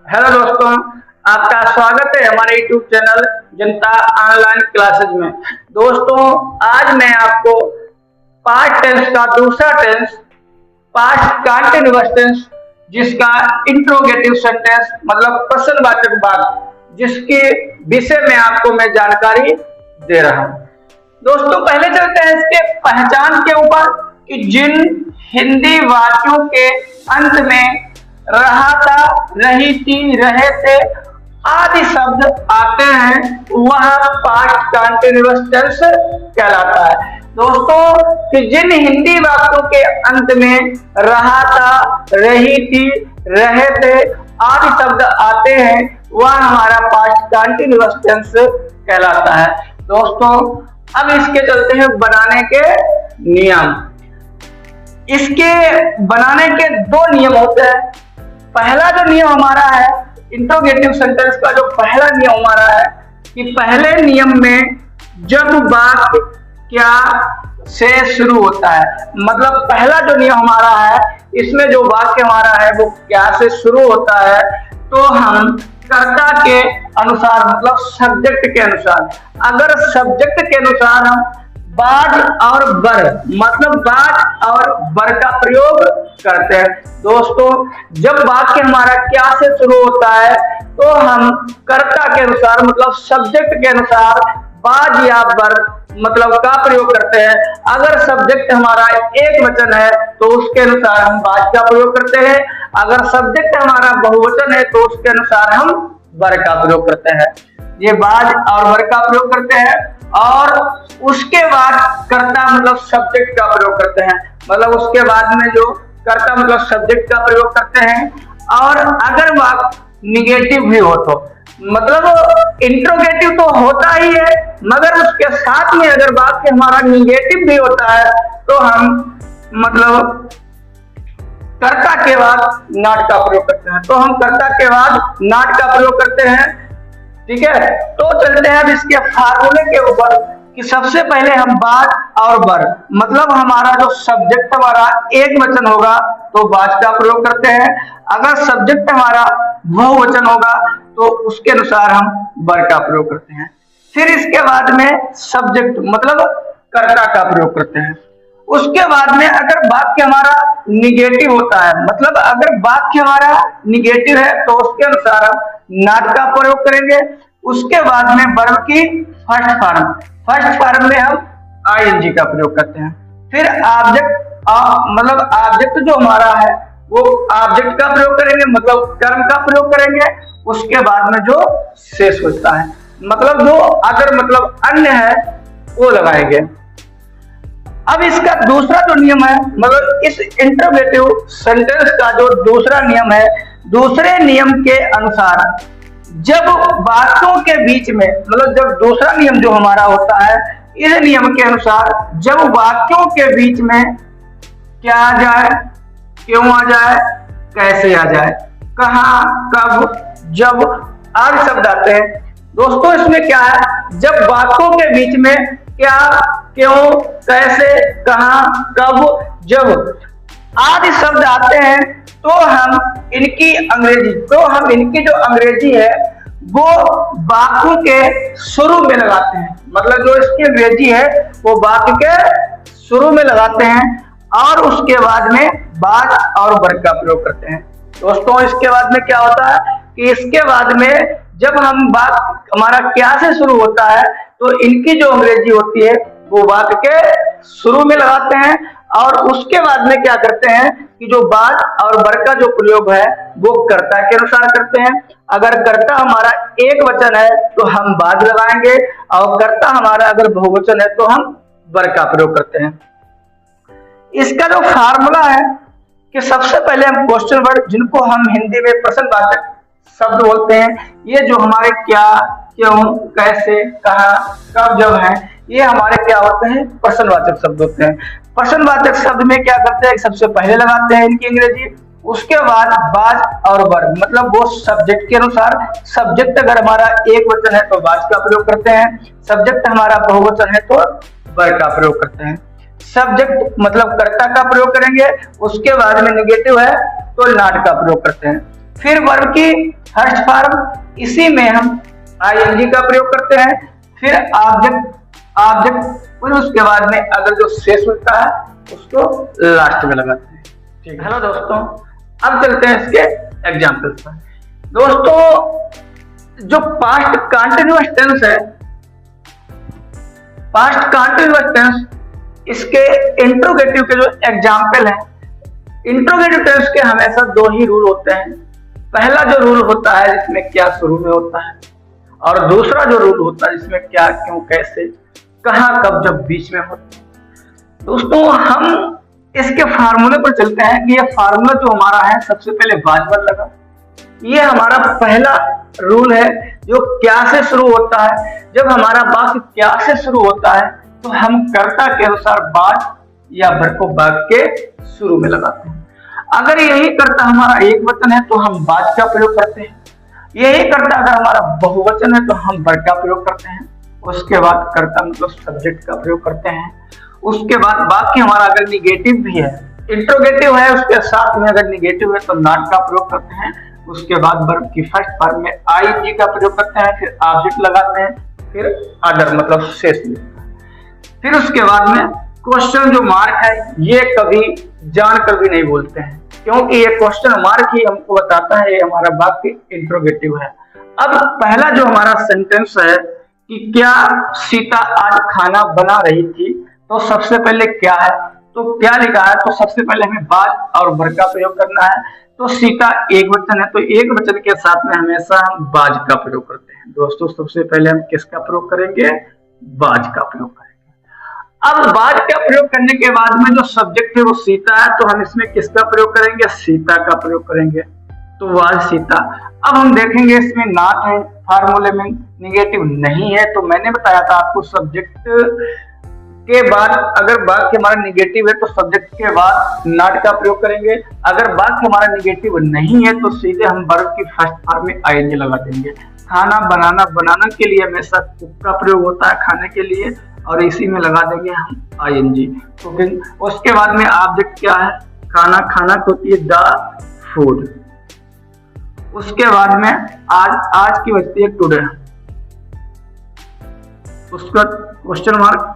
Hello दोस्तों, आपका स्वागत है हमारे यूट्यूब चैनल जनता ऑनलाइन क्लासेज में। दोस्तों, आज मैं आपको पास्ट टेंस का दूसरा टेंस, पास्ट कंटिन्यूअस टेंस, जिसका इंट्रोगेटिव सेंटेंस मतलब प्रश्नवाचक वाक्य, जिसके विषय में आपको मैं जानकारी दे रहा हूं। दोस्तों, पहले चलते हैं इसके पहचान के ऊपर कि जिन हिंदी वाक्यों के अंत में रहा था, रही थी, रहे थे आदि शब्द आते हैं, वह पास्ट कंटिन्यूअस टेंस कहलाता है। दोस्तों, कि जिन हिंदी वाक्यों के अंत में रहा था, रही थी, रहे थे आदि शब्द आते हैं, वह हमारा पास्ट कंटिन्यूअस टेंस कहलाता है। दोस्तों, अब इसके चलते हैं बनाने के नियम। इसके बनाने के दो नियम होते हैं। पहला जो नियम हमारा है, इंट्रोगेटिव सेंटेंस का जो पहला नियम हमारा है कि पहले नियम में जब वाक्य क्या से शुरू होता है, मतलब पहला जो नियम हमारा है, इसमें जो वाक्य हमारा है वो क्या से शुरू होता है, तो हम कर्ता के अनुसार मतलब सब्जेक्ट के अनुसार, अगर सब्जेक्ट के अनुसार हम बाज और बर मतलब बाज और बर का प्रयोग करते हैं। दोस्तों, जब वाक्य हमारा क्या से शुरू होता है तो हम कर्ता के अनुसार मतलब सब्जेक्ट के अनुसार बाज या बर मतलब का प्रयोग करते हैं। अगर सब्जेक्ट हमारा एक वचन है तो उसके अनुसार हम बाज का प्रयोग करते हैं। अगर सब्जेक्ट हमारा बहुवचन है तो उसके अनुसार हम बर का प्रयोग करते हैं। ये बाज और बर का प्रयोग करते हैं और उसके बाद कर्ता मतलब सब्जेक्ट का प्रयोग करते हैं। मतलब उसके बाद में जो कर्ता मतलब सब्जेक्ट का प्रयोग करते हैं। और अगर वाक्य निगेटिव भी हो तो मतलब इंट्रोगेटिव तो होता ही है, मगर उसके साथ में अगर वाक्य हमारा निगेटिव भी होता है तो हम मतलब कर्ता के बाद नॉट का प्रयोग करते हैं। तो हम कर्ता के बाद नॉट का प्रयोग करते हैं। ठीक है, तो चलते हैं अब इसके फार्मूले के ऊपर कि सबसे पहले हम बाज और बर मतलब हमारा जो सब्जेक्ट हमारा एक वचन होगा तो बाज का प्रयोग करते हैं। अगर सब्जेक्ट हमारा बहुवचन होगा तो उसके अनुसार हम बर का प्रयोग करते हैं। फिर इसके बाद में सब्जेक्ट मतलब कर्ता का प्रयोग करते हैं। उसके बाद में अगर वाक्य हमारा निगेटिव होता है, मतलब अगर वाक्य हमारा निगेटिव है तो उसके अनुसार हम नॉट का प्रयोग करेंगे। उसके बाद में वर्ब की फर्स्ट फॉर्म में हम आईएनजी का प्रयोग करते हैं। फिर ऑब्जेक्ट मतलब ऑब्जेक्ट जो हमारा है वो ऑब्जेक्ट का प्रयोग करेंगे, मतलब टर्म का प्रयोग करेंगे। उसके बाद में जो शेष होता है मतलब जो अगर मतलब अन्य है वो लगाएंगे। अब इसका दूसरा जो नियम है, मतलब इस इंट्रोगेटिव सेंटेंस का जो दूसरा नियम है, दूसरे नियम के अनुसार जब वाक्यों के बीच में मतलब जब दूसरा नियम जो हमारा होता है, इस नियम के अनुसार जब वाक्यों के बीच में क्या आ जाए, क्यों आ जाए, कैसे आ जाए, कहां, कब, जब आदि शब्द आते हैं। दोस्तों, इसमें क्या है, जब वाक्यों के बीच में क्या, क्यों, कैसे, कहां, कब, जब आदि शब्द आते हैं तो हम इनकी जो अंग्रेजी है वो वाक्यों के शुरू में लगाते हैं। मतलब जो इसकी अंग्रेजी है वो वाक्य के शुरू में लगाते हैं और उसके बाद में बाज और बर का प्रयोग करते हैं। दोस्तों, इसके बाद में क्या होता है कि इसके बाद में जब हम वाक्य हमारा क्या से शुरू होता है तो इनकी जो अंग्रेजी होती है वो वाक्य के शुरू में लगाते हैं और उसके बाद में क्या करते हैं कि जो बाज और बर का जो प्रयोग है वो कर्ता के अनुसार करते हैं। अगर कर्ता हमारा एक वचन है तो हम बाज लगाएंगे और कर्ता हमारा अगर बहुवचन है तो हम बर का प्रयोग करते हैं। इसका जो फार्मूला है कि सबसे पहले हम क्वेश्चन वर्ड, जिनको हम हिंदी में प्रश्नवाचक शब्द बोलते हैं, ये जो हमारे क्या, क्यों, कैसे, कहां, कब, जब है, ये हमारे क्या होते हैं, प्रश्नवाचक शब्द होते हैं। प्रश्नवाचक शब्द में क्या करते हैं, सबसे पहले लगाते हैं इनकी अंग्रेजी। उसके बाद बाज और बर मतलब वो सब्जेक्ट के अनुसार, सब्जेक्ट अगर हमारा एक वचन है तो बाज का प्रयोग करते हैं, सब्जेक्ट हमारा बहुवचन है तो बर का प्रयोग करते हैं। सब्जेक्ट मतलब कर्ता का प्रयोग करेंगे। उसके बाद में नेगेटिव है तो नॉट का प्रयोग करते हैं। फिर वर्ब की फर्स्ट फॉर्म इसी में हम आईएनजी का प्रयोग करते हैं, फिर ऑब्जेक्ट फिर उसके बाद में अगर जो शेष होता है उसको लास्ट में लगाते हैं। ठीक है। हेलो दोस्तों, अब चलते हैं इसके एग्जाम्पल्स पर। दोस्तों जो पास्ट कंटीन्यूअस टेंस है, पास्ट कंटीन्यूअस टेंस इसके इंट्रोगेटिव के जो एग्जाम्पल है, इंट्रोगेटिव टेंस के हमेशा दो ही रूल होते हैं। पहला जो रूल होता है जिसमें क्या शुरू में होता है, और दूसरा जो रूल होता है जिसमें क्या, क्यों, कैसे, कहां, कब, जब बीच में होता है। दोस्तों हम इसके फार्मूले पर चलते हैं कि ये फार्मूला जो हमारा है, सबसे पहले वाजवर लगा, ये हमारा पहला रूल है जो क्या से शुरू होता है। जब हमारा वाक्य क्या से शुरू होता है तो हम कर्ता के अनुसार बाज या वर्ब को वाक्य के शुरू में लगाते हैं। अगर यही कर्ता हमारा एक वचन है तो हम बाज का प्रयोग करते हैं, यही कर्ता अगर हमारा बहुवचन है तो हम वर्ब का प्रयोग करते हैं। उसके बाद कर्ता मतलब सब्जेक्ट का प्रयोग करते हैं। उसके बाद वाक्य हमारा अगर निगेटिव भी है, इंट्रोगेटिव है, उसके साथ में अगर निगेटिव है तो नॉट का प्रयोग करते हैं। उसके बाद वर्ब की फर्स्ट फॉर्म में आईएनजी का प्रयोग करते हैं, फिर ऑब्जेक्ट लगाते हैं, फिर अदर मतलब शेष लिखते हैं। फिर उसके बाद में क्वेश्चन जो मार्क है ये कभी जानकर भी नहीं बोलते हैं, क्योंकि ये क्वेश्चन मार्क ही हमको बताता है ये हमारा वाक्य इंट्रोगेटिव है। अब पहला जो हमारा सेंटेंस है कि क्या सीता आज खाना बना रही थी, तो सबसे पहले क्या है, तो क्या लिखा है, तो सबसे पहले हमें बाज और वर्ब का प्रयोग करना है। तो सीता एक वचन है तो एक वचन के साथ में हमेशा हम बाज का प्रयोग करते हैं। दोस्तों सबसे पहले हम किसका प्रयोग करेंगे, बाज का प्रयोग करेंगे। अब बाज का प्रयोग करने के बाद में जो सब्जेक्ट है वो सीता है, तो हम इसमें किसका प्रयोग करेंगे, सीता का प्रयोग करेंगे, तो वाज सीता। अब हम देखेंगे इसमें नॉट है, फार्मूले में निगेटिव नहीं है, तो मैंने बताया था आपको सब्जेक्ट के बाद अगर वाक्य हमारा निगेटिव है तो सब्जेक्ट के बाद नॉट का प्रयोग करेंगे। अगर वाक्य हमारा निगेटिव नहीं है तो सीधे हम वर्ब की फर्स्ट फॉर्म में आईएनजी लगा देंगे। खाना बनाना, बनाना के लिए हमेशा कुक का प्रयोग होता है खाने के लिए, और इसी में लगा देंगे हम आईएनजी कुकिंग। उसके बाद में ऑब्जेक्ट क्या है, खाना, खाना को होती है द फूड। उसके बाद में आज की बचती है टुडे, उसका क्वेश्चन मार्क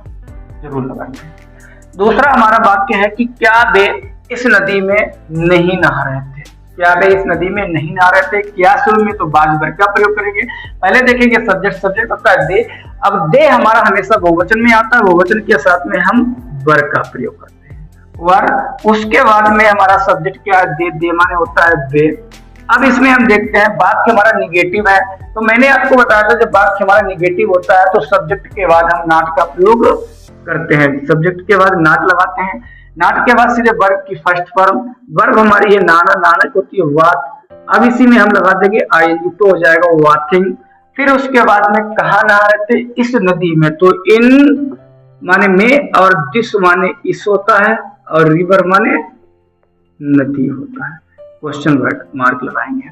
जरूर लगाएंगे। दूसरा हमारा वाक्य है कि क्या वे इस नदी में नहीं नहा रहे थे, क्या वे इस नदी में नहीं नहा रहे थे, क्या शुरू में, तो बाज वर्ब का प्रयोग करेंगे। पहले देखेंगे सब्जेक्ट होता है दे। अब दे हमारा हमेशा बहुवचन में आता है, बहुवचन के साथ में हम वर्ब का प्रयोग करते हैं, वर्ब। उसके बाद में हमारा सब्जेक्ट क्या है, दे माने होता है वे। अब इसमें हम देखते हैं वाक्य हमारा निगेटिव है, तो मैंने आपको बताया था जब वाक्य हमारा निगेटिव होता है तो सब्जेक्ट के बाद हम नॉट का प्रयोग करते हैं, सब्जेक्ट के बाद नॉट लगाते हैं। नॉट के बाद सीधे वर्ब की फर्स्ट फॉर्म, वर्ब हमारी ये नाना, नाना होती है वाट। अब इसी में हम लगा देंगे आईएनजी, तो हो जाएगा वाथिंग। फिर उसके बाद में कहा नहा रहे थे, इस नदी में, तो इन माने में और दिस माने इस होता है, और रिवर माने नदी होता है। क्वेश्चन मार्क लगाएंगे।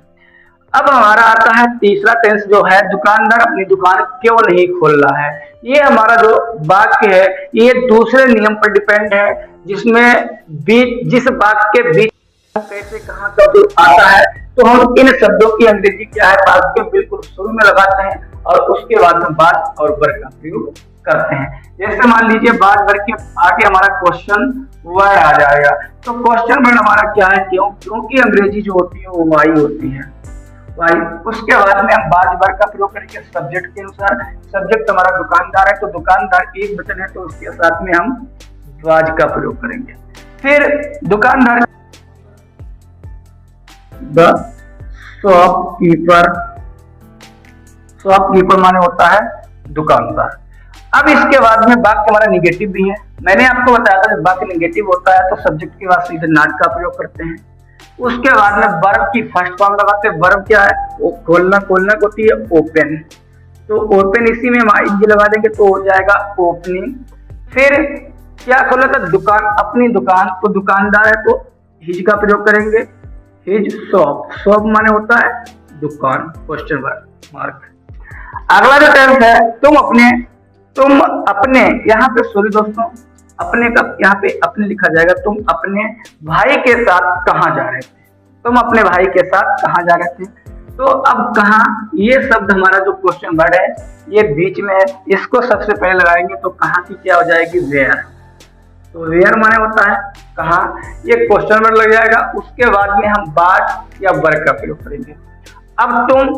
अब हमारा आता है तीसरा टेंस जो है दुकानदार अपनी दुकान क्यों नहीं खोल रहा है। ये हमारा जो वाक्य है ये दूसरे नियम पर डिपेंड है, जिसमें बीच जिस वाक्य के बीच कैसे कहाँ कब आता है, तो हम इन शब्दों की अंग्रेजी क्या है वाक्य बिल्कुल शुरू में लगाते हैं, और उसके बाद हम बाज और वर्ब का प्रयोग करते हैं। जैसे मान लीजिए बाज वर्ब के आगे हमारा क्वेश्चन वर्ड आ जाएगा, तो क्वेश्चन वर्ड हमारा क्या है, क्यों, क्योंकि अंग्रेजी जो होती है वो वाई होती है, वाई। उसके बाद में हम बाज वर्ब का प्रयोग करेंगे सब्जेक्ट के अनुसार। सब्जेक्ट हमारा दुकानदार है, तो दुकानदार एक वचन है, तो उसके साथ में हम बाज का प्रयोग करेंगे। फिर दुकानदार द शॉपकीपर, शॉपकीपर माने होता है दुकानदार। अब इसके बाद में वाक्य हमारा निगेटिव भी है, मैंने आपको बताया था जब वाक्य निगेटिव होता है तो सब्जेक्ट के बाद सीधे नॉट का प्रयोग करते हैं। उसके बाद में वर्ब की फर्स्ट फॉर्म लगाते हैं। वर्ब क्या है, वो खोलना, खोलना होती है ओपन, तो ओपन इसी में हम आईएनजी लगा देंगे तो हो जाएगा ओपनिंग। फिर क्या खोला था, दुकान, अपनी दुकान, तो दुकानदार है तो हिज का प्रयोग करेंगे, हिज शॉप, शॉप माने होता है दुकान, क्वेश्चन मार्क। अगला जो टेंस है तुम अपने, यहाँ पे सॉरी दोस्तों, अपने का यहाँ पे अपने लिखा जाएगा। तुम अपने भाई के साथ कहाँ जा रहे थे, तुम अपने भाई के साथ कहाँ जा रहे थे, तो अब कहा ये शब्द हमारा जो क्वेश्चन वर्ड है ये बीच में है, इसको सबसे पहले लगाएंगे तो कहाँ की क्या हो जाएगी, वेयर। तो वेयर माने होता है कहाँ, ये क्वेश्चन वर्ड लग जाएगा। उसके बाद में हम बाट या वर्ग का प्रयोग करेंगे। अब तुम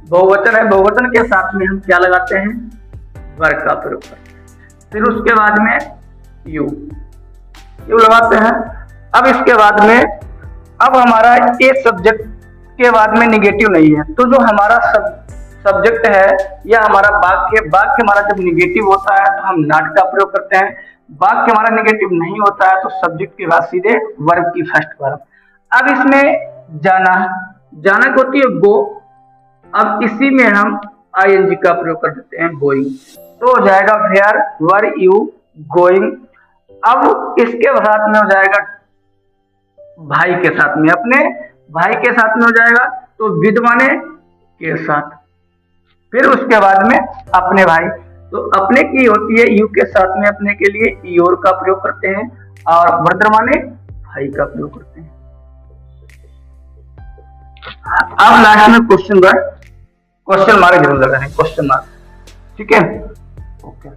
बहुवचन है, बहुवचन के साथ में हम क्या लगाते हैं, वर्ग का प्रयोग करते हैं। फिर उसके बाद में यू लगाते हैं। अब इसके बाद में अब हमारा ये सब्जेक्ट के बाद में निगेटिव नहीं है, तो जो हमारा सब्जेक्ट है या हमारा वाक्य हमारा जब निगेटिव होता है तो हम नॉट का प्रयोग करते हैं। वाक्य हमारा निगेटिव नहीं होता है तो सब्जेक्ट के बाद सीधे वर्ब की फर्स्ट वर्ब। अब इसमें जाना होती है गो, अब इसी में हम ing का प्रयोग कर देते हैं, गोइंग। तो हो जाएगा वेयर वर यू गोइंग। अब इसके साथ में हो जाएगा भाई के साथ में, अपने भाई के साथ में हो जाएगा तो विद माने के साथ। फिर उसके बाद में अपने भाई, तो अपने की होती है यू के साथ में, अपने के लिए योर का प्रयोग करते हैं और ब्रदर माने भाई का प्रयोग करते हैं। अब लास्ट में क्वेश्चन मार्क जरूर लगाएं, क्वेश्चन मार्क, ठीक है, ओके।